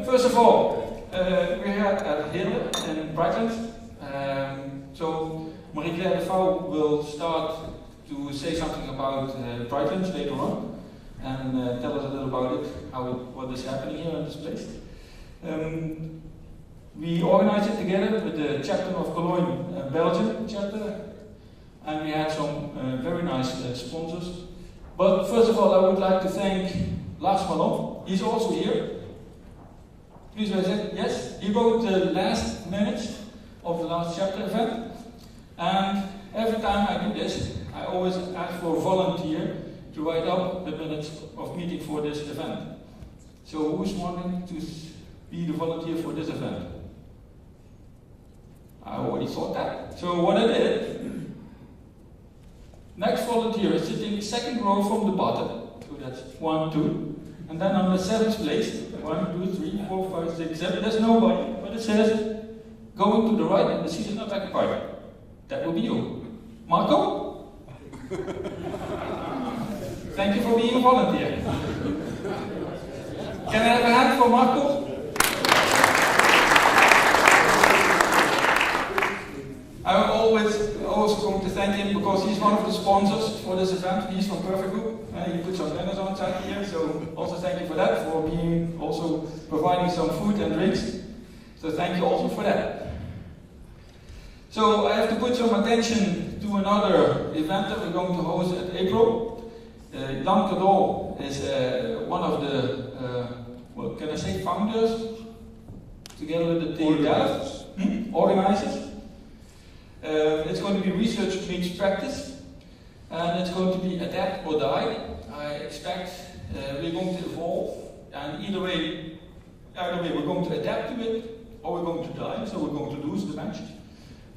First of all, we're here at Heerlen in Brightlands. So Marie-Claire de Vouw will start to say something about Brightlands later on and tell us a little about it, what is happening here in this place. We organized it together with the chapter of Cologne, Belgium chapter, and we had some very nice sponsors. But first of all, I would like to thank Lars Malon. He's also here. Please raise it. Yes, he wrote the last minutes of the last chapter event. And every time I do this, I always ask for a volunteer to write up the minutes of meeting for this event. So who's wanting to be the volunteer for this event? I already thought that. So what I did, next volunteer is sitting second row from the bottom. So that's 1, 2. And then on the 7th place, 1, 2, 3, 4, 5, 6, 7. There's nobody, but it says going to the right and the seat is not occupied. That will be you. Marco? Thank you for being a volunteer. Can I have a hand for Marco? I'm always going to thank him because he's one of the sponsors for this event. He's from Perfect Group. He put some banners on side here, so also thank you for that, for being also providing some food and drinks. So thank you also for that. So I have to put some attention to another event that we're going to host in April. Jan Cadeau is one of the, what can I say, founders, together with the TU Delft, organizers. It's going to be research meets practice, and it's going to be adapt or die. I expect we're going to evolve, and either way we're going to adapt to it, or we're going to die, so we're going to lose the match.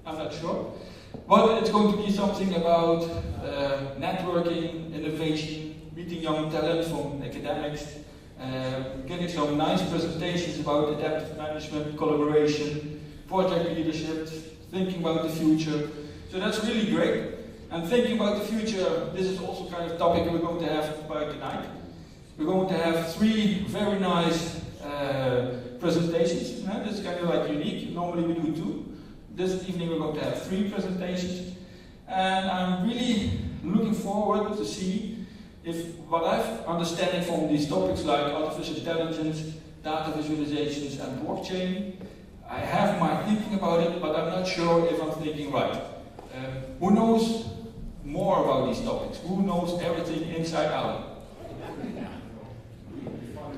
I'm not sure. But it's going to be something about networking, innovation, meeting young talent from academics, getting some nice presentations about adaptive management, collaboration, project leadership, thinking about the future. So that's really great. And thinking about the future, this is also kind of topic we're going to have by tonight. We're going to have 3 very nice presentations. This is kind of like unique. Normally we do 2. This evening we're going to have 3 presentations. And I'm really looking forward to see if what I've understanding from these topics like artificial intelligence, data visualizations and blockchain, I have my thinking about it, but I'm not sure if I'm thinking right. Who knows more about these topics? Who knows everything inside out?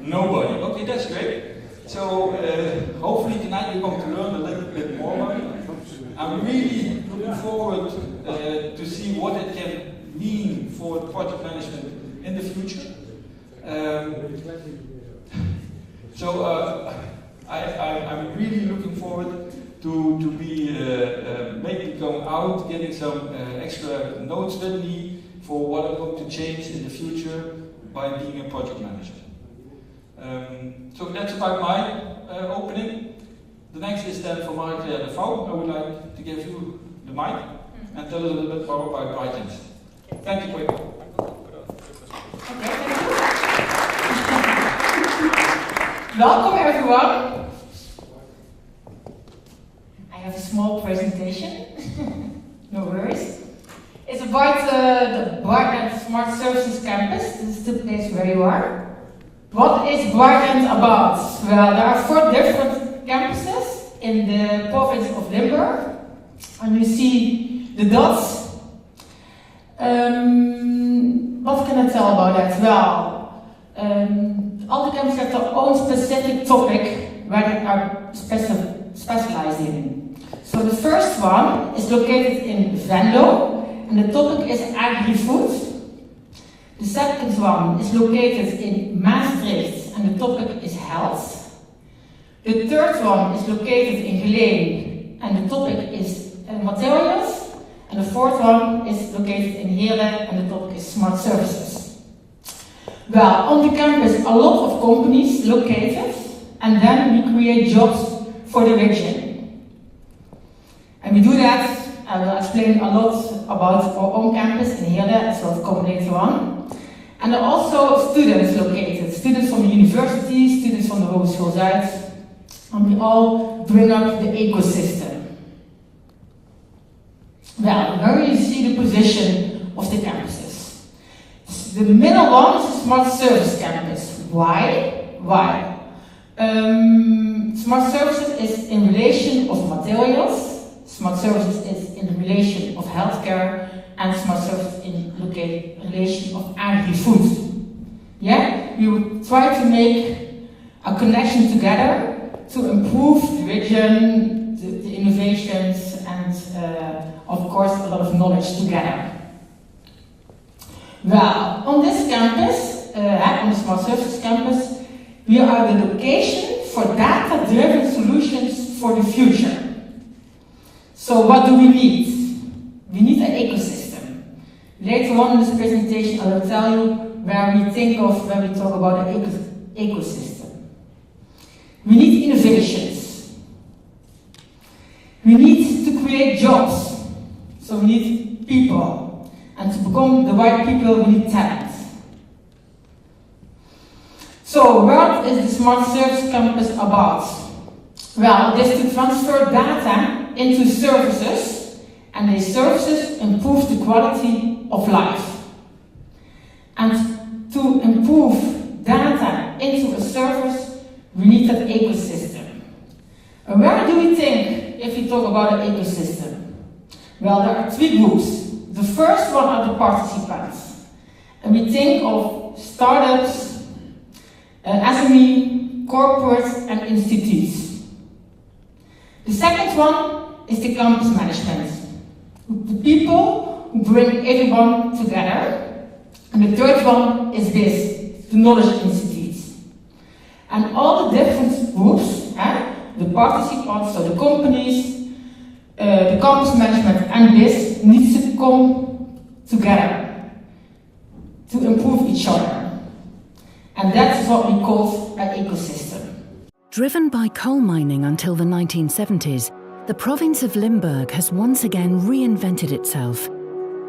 Nobody. Okay, that's great. So hopefully tonight we're going to learn a little bit more about it. I'm really looking forward to see what it can mean for project management in the future. I'm really looking forward to be maybe going out, getting some extra notes with me for what I'm going to change in the future by being a project manager. So that's about my opening. The next is then for Marie-Claire de Vouw. I would like to give you the mic and tell us a little bit more about Brightlands. Thank you for your Okay, thank you. Welcome everyone. I have a small presentation. No worries. It's about the Brightlands Smart Services Campus. This is the place where you are. What is Brightlands about? Well, there are 4 different campuses in the province of Limburg. And you see the dots. What can I tell about that? Well, all the campuses have their own specific topic where they are specialized in. So the first one is located in Venlo, and the topic is agri-food. The second one is located in Maastricht, and the topic is health. The third one is located in Geleen, and the topic is materials. And the fourth one is located in Heerlen, and the topic is smart services. Well, on the campus, a lot of companies located, and then we create jobs for the region. And we do that. I will explain a lot about our own campus in Heerlen, so I'll come later on. And there are also students located students from the university, students from the Hogeschool Zuid, and we all bring up the ecosystem. Well, here you see the position of the campuses. The middle one is the Smart Service Campus. Why? Why? Smart Services is in relation of materials, Smart Services is in relation of healthcare, and Smart Services in relation of agri-food. Yeah? We will try to make a connection together to improve the region, the innovations, and of course a lot of knowledge together. Well, on this campus, on the Smart Services campus, we are the location for data-driven solutions for the future. So what do we need? We need an ecosystem. Later on in this presentation I will tell you where we think of when we talk about an ecosystem. We need innovations. We need to create jobs. So we need people. And to become the right people, we need talent. So what is the Smart Service Campus about? Well, it is to transfer data into services, and these services improve the quality of life. And to improve data into a service, we need that ecosystem. And where do we think if we talk about an ecosystem? Well, there are three groups. The first one are the participants. And we think of startups, SME, corporates, and institutes. The second one is the campus management. The people who bring everyone together. And the third one is this, the knowledge institutes. And all the different groups, the participants, so the companies, the campus management and this needs to come together to improve each other. And that's what we call an ecosystem. Driven by coal mining until the 1970s, the province of Limburg has once again reinvented itself.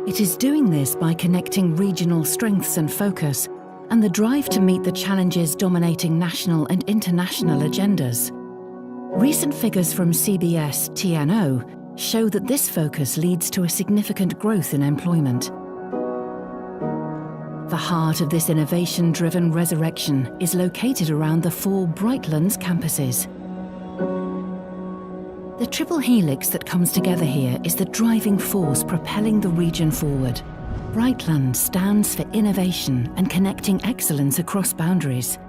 It is doing this by connecting regional strengths and focus, and the drive to meet the challenges dominating national and international agendas. Recent figures from CBS TNO show that this focus leads to a significant growth in employment. The heart of this innovation-driven resurrection is located around the 4 Brightlands campuses. The triple helix that comes together here is the driving force propelling the region forward. Brightlands stands for innovation and connecting excellence across boundaries.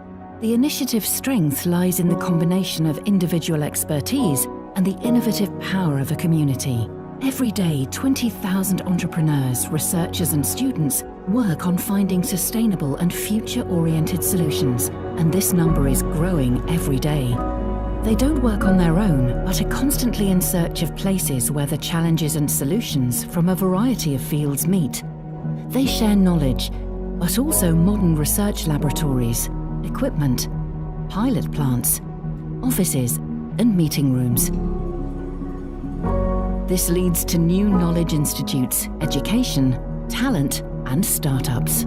The initiative's strength lies in the combination of individual expertise and the innovative power of a community. Every day, 20,000 entrepreneurs, researchers and students work on finding sustainable and future-oriented solutions, and this number is growing every day. They don't work on their own, but are constantly in search of places where the challenges and solutions from a variety of fields meet. They share knowledge, but also modern research laboratories, equipment, pilot plants, offices, and meeting rooms. This leads to new knowledge institutes, education, talent, and startups.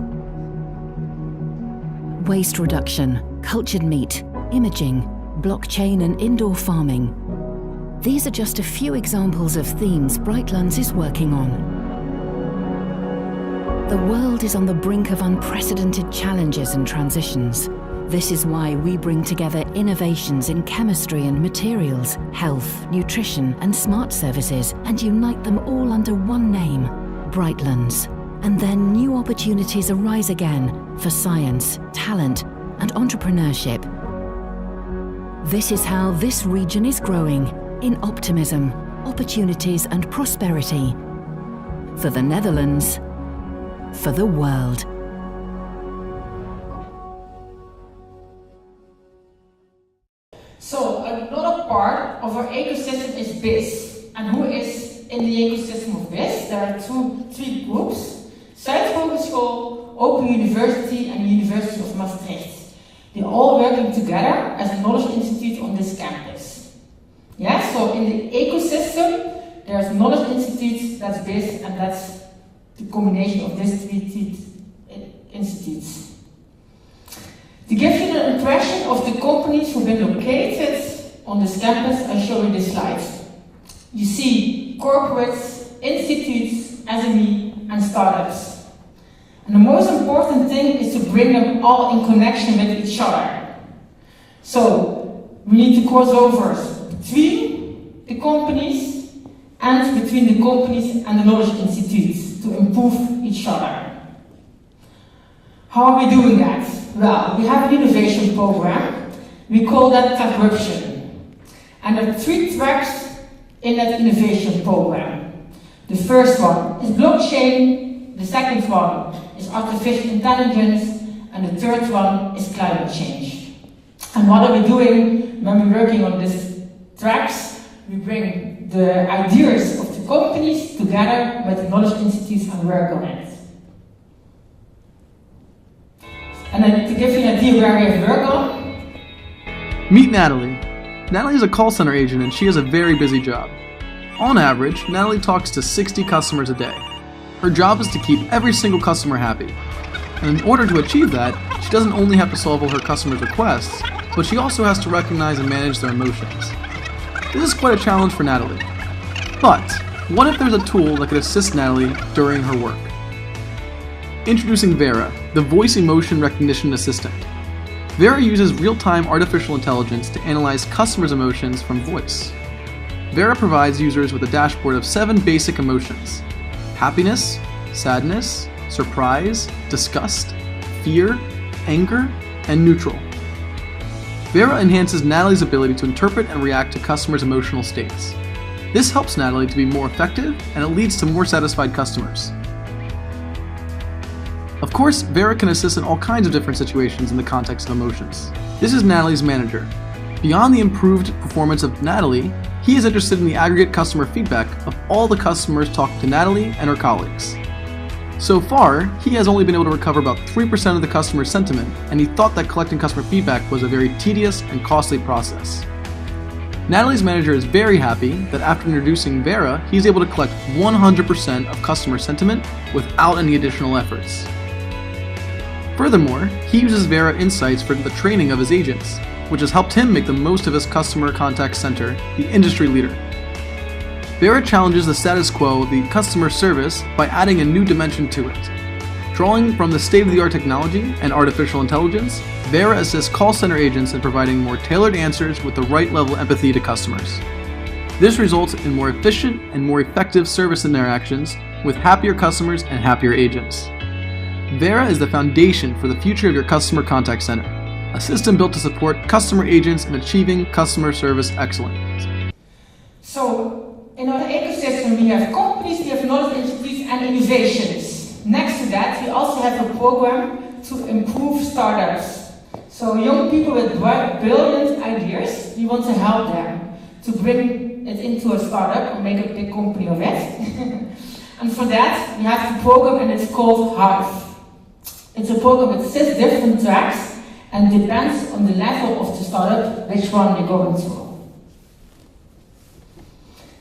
Waste reduction, cultured meat, imaging, blockchain and indoor farming. These are just a few examples of themes Brightlands is working on. The world is on the brink of unprecedented challenges and transitions. This is why we bring together innovations in chemistry and materials, health, nutrition and smart services and unite them all under one name, Brightlands. And then new opportunities arise again for science, talent and entrepreneurship. This is how this region is growing, in optimism, opportunities and prosperity. For the Netherlands, for the world. So another part of our ecosystem is BIS. And who is in the ecosystem of BIS? There are three groups. Zuid Hogeschool, Open University and the University of Maastricht. They're all working together as a knowledge institute on this campus. Yeah, so in the ecosystem, there's knowledge institutes, that's BIS, and that's the combination of these three institutes. To give you an impression of the companies who've been located on this campus, I show you this slide. You see corporates, institutes, SME, and startups. And the most important thing is to bring them all in connection with each other. So we need to cross over between the companies and between the companies and the knowledge institutes to improve each other. How are we doing that? Well, we have an innovation program. We call that convergence. And there are 3 tracks in that innovation program. The first one is blockchain, the second one is artificial intelligence, and the third one is climate change. And what are we doing when we're working on these tracks? We bring the ideas of the companies together with the knowledge institutes and work on it. And then to give you an idea where we have work on. Meet Natalie. Natalie is a call center agent and she has a very busy job. On average, Natalie talks to 60 customers a day. Her job is to keep every single customer happy. And in order to achieve that, she doesn't only have to solve all her customers' requests, but she also has to recognize and manage their emotions. This is quite a challenge for Natalie. But what if there's a tool that could assist Natalie during her work? Introducing Vera, the voice emotion recognition assistant. Vera uses real-time artificial intelligence to analyze customers' emotions from voice. Vera provides users with a dashboard of 7 basic emotions: happiness, sadness, surprise, disgust, fear, anger, and neutral. Vera enhances Natalie's ability to interpret and react to customers' emotional states. This helps Natalie to be more effective, and it leads to more satisfied customers. Of course, Vera can assist in all kinds of different situations in the context of emotions. This is Natalie's manager. Beyond the improved performance of Natalie, he is interested in the aggregate customer feedback of all the customers talking to Natalie and her colleagues. So far, he has only been able to recover about 3% of the customer sentiment, and he thought that collecting customer feedback was a very tedious and costly process. Natalie's manager is very happy that after introducing Vera, he is able to collect 100% of customer sentiment without any additional efforts. Furthermore, he uses Vera Insights for the training of his agents, which has helped him make the most of his customer contact center, the industry leader. Vera challenges the status quo of the customer service by adding a new dimension to it. Drawing from the state-of-the-art technology and artificial intelligence, Vera assists call center agents in providing more tailored answers with the right level of empathy to customers. This results in more efficient and more effective service interactions with happier customers and happier agents. Vera is the foundation for the future of your customer contact center, a system built to support customer agents in achieving customer service excellence. So, in our ecosystem we have companies, we have knowledge institutes and innovations. Next to that, we also have a program to improve startups. So young people with brilliant ideas, we want to help them to bring it into a startup and make a big company of it. And for that, we have the program and it's called Hive. It's a program with 6 different tracks and depends on the level of the startup which one they go into.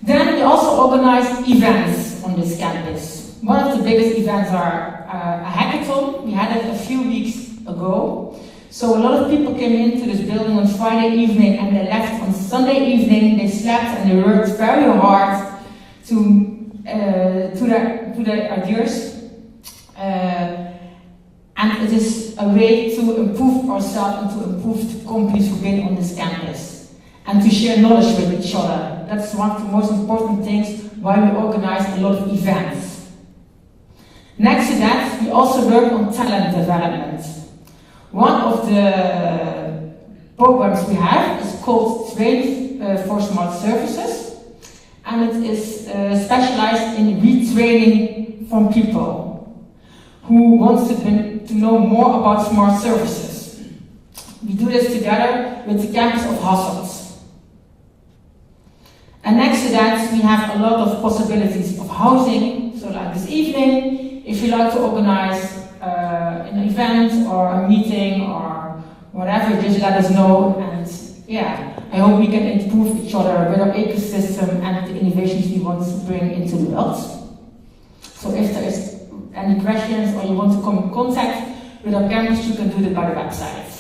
Then we also organize events on this campus. One of the biggest events are a hackathon. We had it a few weeks ago. So a lot of people came into this building on Friday evening and they left on Sunday evening. They slept and they worked very hard to their ideas. And it is a way to improve ourselves and to improve the companies who've been on this campus. And to share knowledge with each other. That's one of the most important things why we organize a lot of events. Next to that, we also work on talent development. One of the programs we have is called Train for Smart Services. And it is specialized in retraining from people who wants to know more about smart services. We do this together with the campus of Hasselt. And next to that, we have a lot of possibilities of housing. So like this evening, if you like to organize an event or a meeting or whatever, just let us know. And yeah, I hope we can improve each other with our ecosystem and the innovations we want to bring into the world. So if there is any questions or you want to come in contact with our campus, you can do that by the website.